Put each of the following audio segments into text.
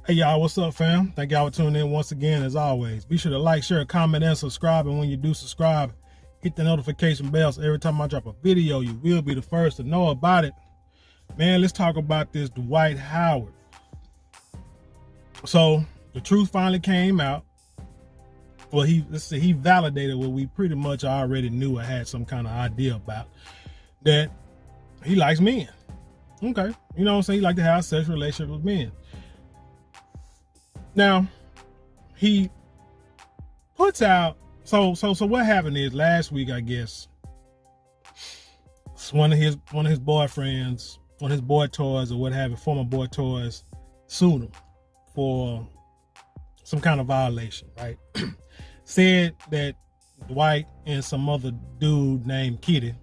Hey y'all, what's up fam? Thank y'all for tuning in once again as always. Be sure to like, share, comment, and subscribe. And when you do subscribe, hit the notification bell so every time I drop a video, you will be the first to know about it. Man, let's talk about this Dwight Howard. So the truth finally came out. Well, he validated what we pretty much already knew or had some kind of idea about, that he likes men. Okay, you know what I'm saying? He like to have a sexual relationship with men. Now, he puts out, so what happened is last week, I guess, one of his boyfriends, one of his boy toys or what have you, former boy toys, sued him for some kind of violation, right? Said that Dwight and some other dude named Kitty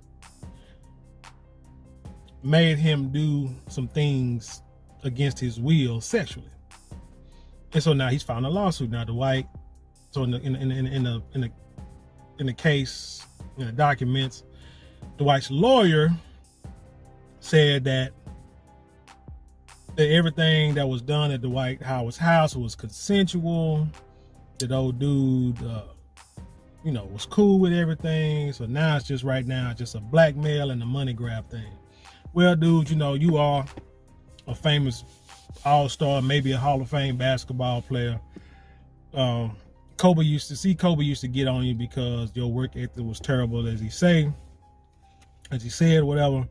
made him do some things against his will sexually. And so now he's filing a lawsuit. Now Dwight, so in the case, in the documents, Dwight's lawyer said that everything that was done at Dwight Howard's house was consensual. That old dude, was cool with everything. So now it's just a blackmail and a money grab thing. Well, dude, you are a famous all-star, maybe a Hall of Fame basketball player. Kobe used to get on you because your work ethic was terrible, as he said, whatever.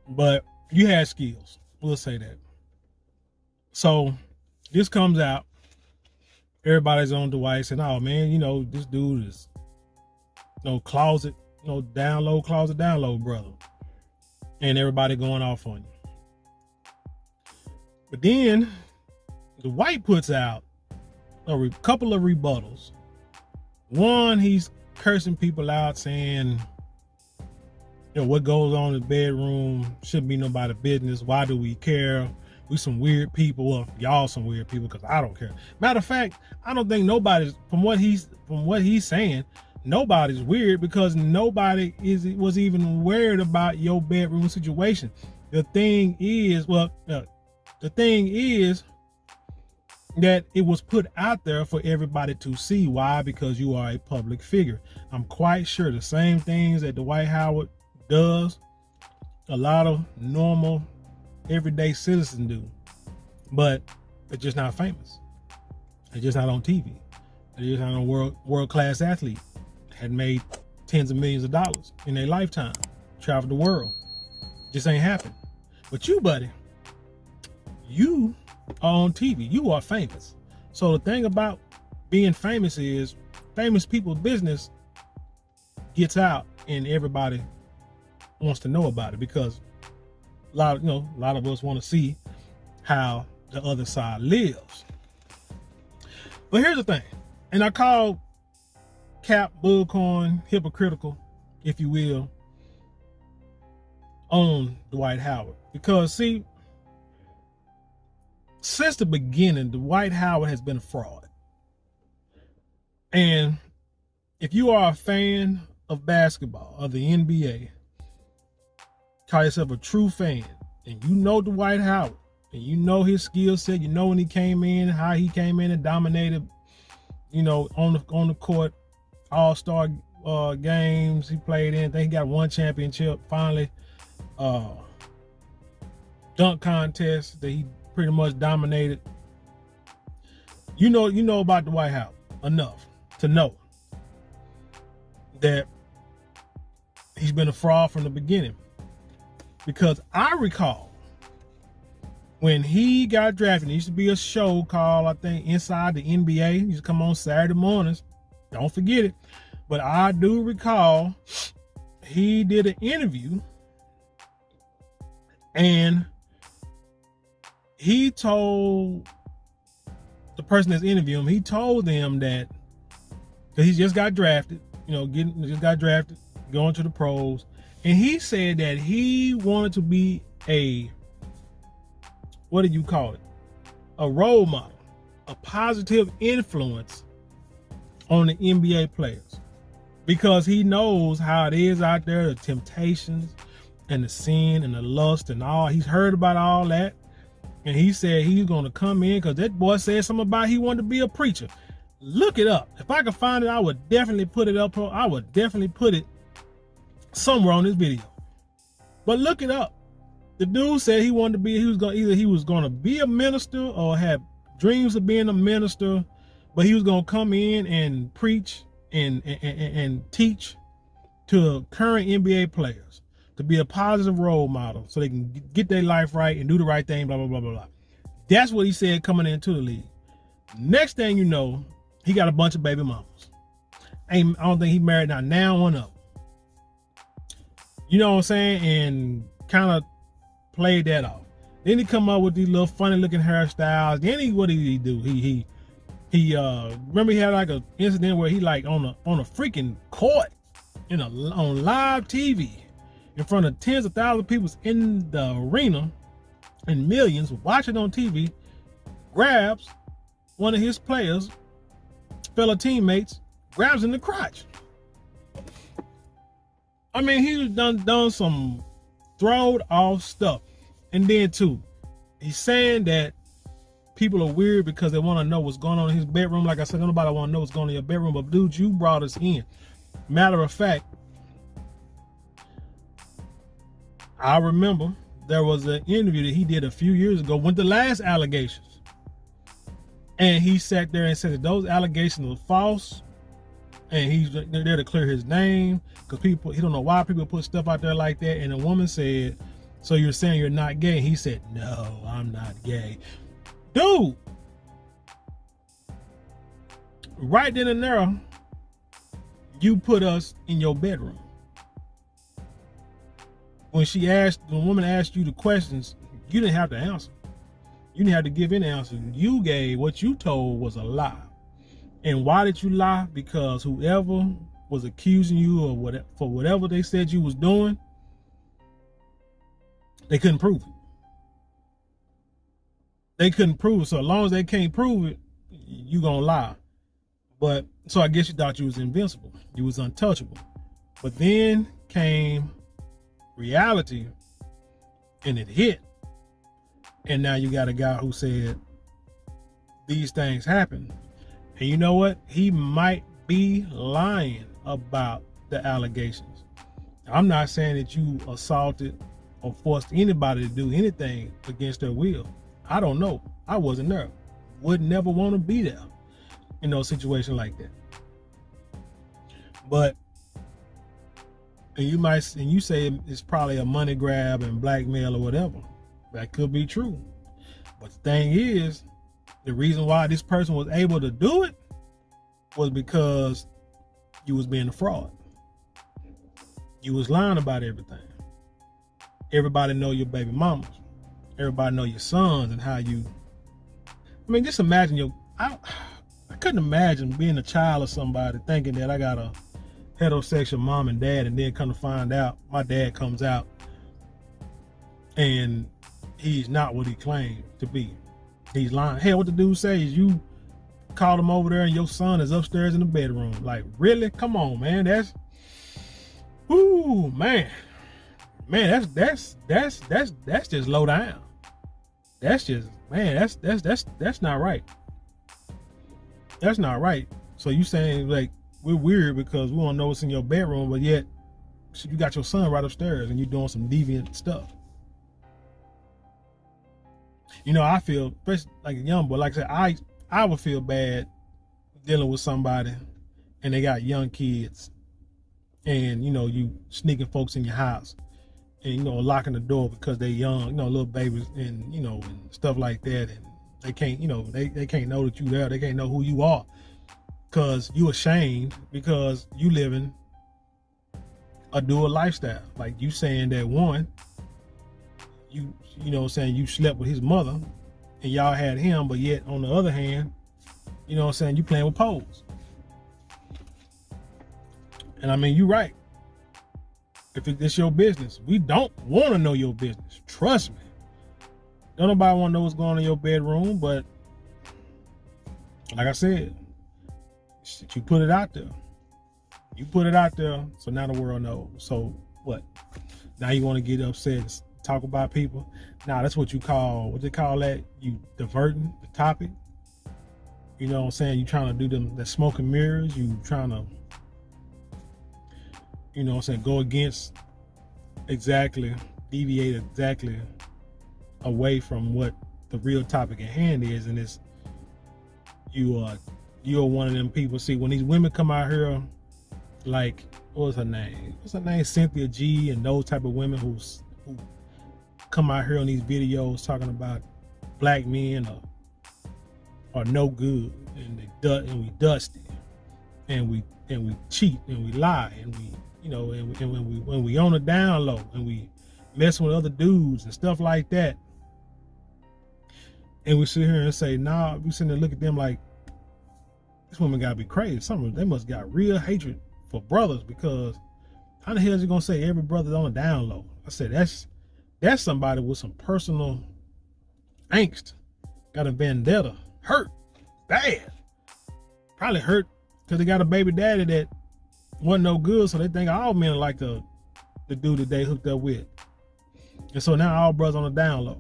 But you had skills. We'll say that. So this comes out. Everybody's on Dwight saying, "Oh man, this dude is closet download brother," and everybody going off on you. But then Dwight puts out a couple of rebuttals. One, he's cursing people out, saying, what goes on in the bedroom shouldn't be nobody's business. Why do we care? We some weird people. Well, y'all some weird people because I don't care. Matter of fact, I don't think nobody's, from what he's saying, nobody's weird because nobody was even worried about your bedroom situation. The thing is that it was put out there for everybody to see. Why? Because you are a public figure. I'm quite sure the same things that Dwight Howard does, a lot of normal, everyday citizens do. But they're just not famous. They're just not on TV. They're just not a world-class athlete. Had made tens of millions of dollars in their lifetime. Traveled the world. Just ain't happened. But you, buddy, you are on TV. You are famous. So the thing about being famous is famous people's business gets out and everybody wants to know about it because a lot of us want to see how the other side lives. But here's the thing, and I call Cap, Bullcorn, hypocritical, if you will, on Dwight Howard. Because see, since the beginning, Dwight Howard has been a fraud. And if you are a fan of basketball, of the NBA, call yourself a true fan, and you know Dwight Howard, and you know his skill set, when he came in, how he came in and dominated, on the court, all-star games he played in. I think he got one championship finally. Dunk contest that he pretty much dominated. You know about Dwight Howard enough to know that he's been a fraud from the beginning. Because I recall when he got drafted, there used to be a show called, I think, Inside the NBA. It used to come on Saturday mornings. Don't forget it. But I do recall he did an interview and he told the person that's interviewing him, he told them that he just got drafted, going to the pros. And he said that he wanted to be a role model, a positive influence on the NBA players. Because he knows how it is out there, the temptations and the sin and the lust and all. He's heard about all that. And he said he's going to come in because that boy said something about he wanted to be a preacher. Look it up. If I could find it, I would definitely put it up. I would definitely put it somewhere on this video. But look it up. The dude said he wanted to be, he was going to be a minister or have dreams of being a minister, but he was going to come in and preach and teach to current NBA players to be a positive role model so they can get their life right and do the right thing, blah, blah, blah, blah, blah. That's what he said coming into the league. Next thing you know, he got a bunch of baby mamas. I don't think he married now one of them. You know what I'm saying? And kind of played that off. Then he come up with these little funny looking hairstyles. Then what did he do? He remember he had like an incident where he like on a freaking court on live TV in front of tens of thousands of people in the arena and millions watching on TV, grabs one of his players, fellow teammates, grabs in the crotch. I mean, he's done some throwed off stuff. And then too, he's saying that people are weird because they want to know what's going on in his bedroom. Like I said, nobody want to know what's going on in your bedroom, but dude, you brought us in. Matter of fact, I remember there was an interview that he did a few years ago with the last allegations. And he sat there and said that those allegations were false. And he's there to clear his name because he don't know why people put stuff out there like that. And a woman said, "So you're saying you're not gay?" And he said, "No, I'm not gay." Dude, right then and there, you put us in your bedroom. When the woman asked you the questions, you didn't have to answer. You didn't have to give any answer. You gave what you told was a lie. And why did you lie? Because whoever was accusing you or for whatever they said you was doing, they couldn't prove it. They couldn't prove it. So as long as they can't prove it, you gonna lie. But so I guess you thought you was invincible. You was untouchable. But then came reality and it hit. And now you got a guy who said these things happen. And you know what? He might be lying about the allegations. I'm not saying that you assaulted or forced anybody to do anything against their will. I don't know. I wasn't there. Would never want to be there in no situation like that. But and you say it's probably a money grab and blackmail or whatever. That could be true. But the thing is, the reason why this person was able to do it was because you was being a fraud. You was lying about everything. Everybody know your baby mamas. Everybody know your sons and how you. I mean, just imagine I couldn't imagine being a child of somebody thinking that I got a heterosexual mom and dad, and then come to find out my dad comes out and he's not what he claimed to be. He's lying. Hell, what the dude says is you called him over there and your son is upstairs in the bedroom. Like, really? Come on, man. That's just low down. That's just, man, that's not right. That's not right. So you saying like we're weird because we want to know what's in your bedroom, but yet you got your son right upstairs and you're doing some deviant stuff. You know, I feel, especially like a young boy, like I said, I would feel bad dealing with somebody and they got young kids and, you know, you sneaking folks in your house and, you know, locking the door because they young, you know, little babies and, you know, and stuff like that. And they can't, you know, they can't know that you there. They can't know who you are because you ashamed because you living a dual lifestyle. Like you saying that one, you know what I'm saying, you slept with his mother and y'all had him, but yet on the other hand, you know what I'm saying, you playing with poles. And I mean, you're right. If it's your business, we don't want to know your business. Trust me. Don't nobody want to know what's going on in your bedroom, but like I said, you put it out there. You put it out there, so now the world knows. So what? Now you want to get upset talk about people. Now that's what they call that? You diverting the topic. You know what I'm saying? You trying to do the smoke and mirrors. You trying to, you know what I'm saying, go against deviate exactly away from what the real topic at hand is. And it's, you're one of them people. See, when these women come out here, like, what's her name? Cynthia G and those type of women who come out here on these videos talking about black men are no good, and we dusty, and we cheat, and we lie, and we, you know, and when we on the down low, and we messing with other dudes and stuff like that, and we sit here and say, nah, we sit there and look at them like, this woman gotta be crazy. They must got real hatred for brothers, because how the hell is you gonna say every brother's on the down low? I said that's somebody with some personal angst, got a vendetta, hurt bad, probably hurt because they got a baby daddy that wasn't no good, so they think all men are like the dude that they hooked up with, and so now all brothers on the down low.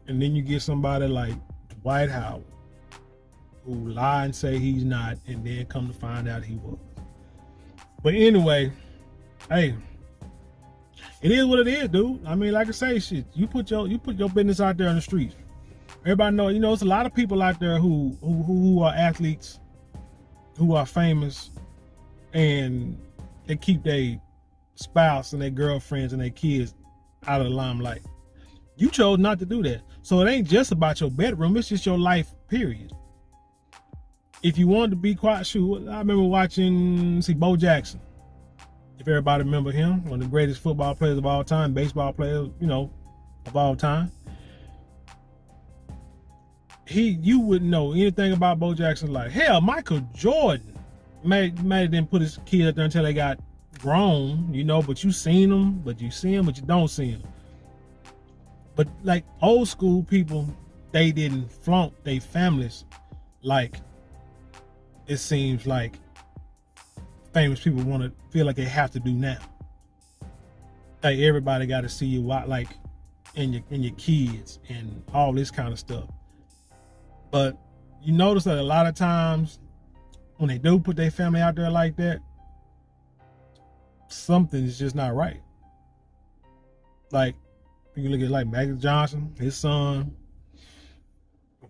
And then you get somebody like Dwight Howard, who lie and say he's not, and then come to find out he was. But anyway, hey, it is what it is, dude. I mean, like I say, shit, you put your business out there on the streets. Everybody know, you know, it's a lot of people out there who are athletes, who are famous, and they keep their spouse and their girlfriends and their kids out of the limelight. You chose not to do that. So it ain't just about your bedroom, it's just your life, period. If you wanted to be quiet, shoot, I remember watching, Bo Jackson. If everybody remember him, one of the greatest football players of all time, baseball players, you know, of all time. You wouldn't know anything about Bo Jackson. Like, hell, Michael Jordan didn't put his kids up there until they got grown, you know, but you seen them, but you don't see them. But like old school people, they didn't flaunt their families like it seems like famous people want to feel like they have to do now. Like everybody got to see you, like, and your kids and all this kind of stuff. But you notice that a lot of times when they do put their family out there like that, something's just not right. Like, you can look at like Magic Johnson, his son,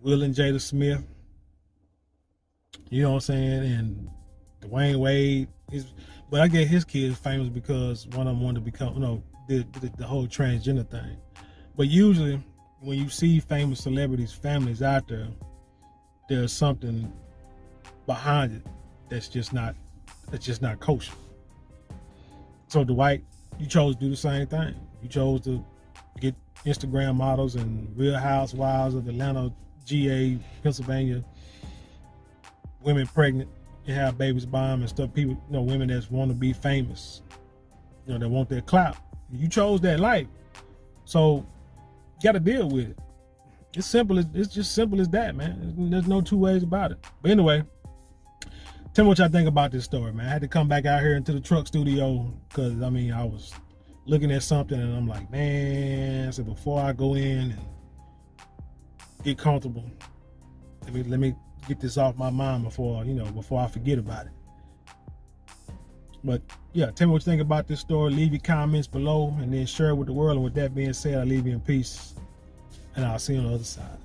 Will and Jada Smith, you know what I'm saying, and Dwayne Wade. But I guess his kid is famous because one of them wanted to become, you know, the whole transgender thing. But usually when you see famous celebrities' families out there, there's something behind it that's just not kosher. So Dwight, you chose to do the same thing. You chose to get Instagram models and Real Housewives of Atlanta, GA, Pennsylvania, women pregnant and have babies by them and stuff. People, you know, women that want to be famous, you know, that want their clout. You chose that life, so you got to deal with it. It's just simple as that, man. There's no two ways about it. But anyway, tell me what y'all think about this story, man. I had to come back out here into the truck studio because, I mean, I was looking at something and I'm like, man, I said, before I go in and get comfortable, let me get this off my mind before I forget about it. But yeah, tell me what you think about this story. Leave your comments below and then share it with the world. And with that being said, I leave you in peace and I'll see you on the other side.